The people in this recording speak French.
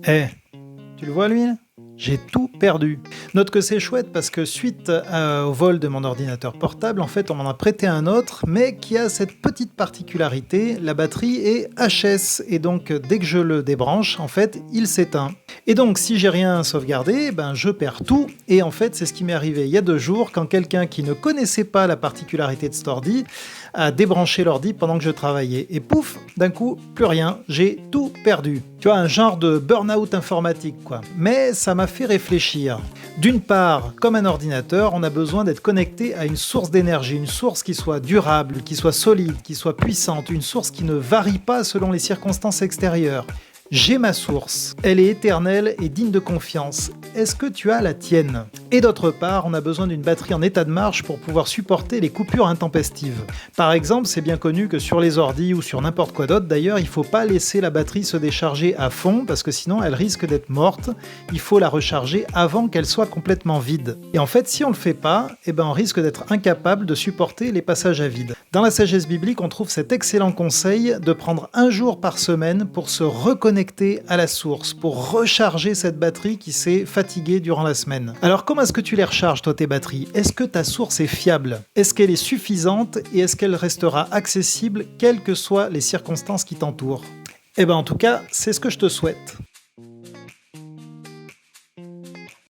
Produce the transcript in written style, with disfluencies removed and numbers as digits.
Eh, tu le vois lui là? J'ai tout perdu. Note que c'est chouette parce que suite au vol de mon ordinateur portable, en fait, on m'en a prêté un autre, mais qui a cette petite particularité, la batterie est HS, et donc dès que je le débranche, en fait, il s'éteint. Et donc, si j'ai rien sauvegardé, ben je perds tout, et en fait, c'est ce qui m'est arrivé il y a 2 jours, quand quelqu'un qui ne connaissait pas la particularité de cet ordi a débranché l'ordi pendant que je travaillais. Et pouf, d'un coup, plus rien, j'ai tout perdu. Tu vois, un genre de burn-out informatique, quoi. Mais ça m'a fait réfléchir. D'une part, comme un ordinateur, on a besoin d'être connecté à une source d'énergie, une source qui soit durable, qui soit solide, qui soit puissante, une source qui ne varie pas selon les circonstances extérieures. J'ai ma source, elle est éternelle et digne de confiance. Est-ce que tu as la tienne? Et d'autre part, on a besoin d'une batterie en état de marche pour pouvoir supporter les coupures intempestives. Par exemple, c'est bien connu que sur les ordis ou sur n'importe quoi d'autre d'ailleurs, il ne faut pas laisser la batterie se décharger à fond parce que sinon elle risque d'être morte. Il faut la recharger avant qu'elle soit complètement vide. Et en fait, si on ne le fait pas, on risque d'être incapable de supporter les passages à vide. Dans la sagesse biblique, on trouve cet excellent conseil de prendre un jour par semaine pour se reconnecter à la source, pour recharger cette batterie qui s'est fatiguée durant la semaine. Alors comment est-ce que tu les recharges toi tes batteries? Est-ce que ta source est fiable? Est-ce qu'elle est suffisante et est-ce qu'elle restera accessible quelles que soient les circonstances qui t'entourent? En tout cas, c'est ce que je te souhaite.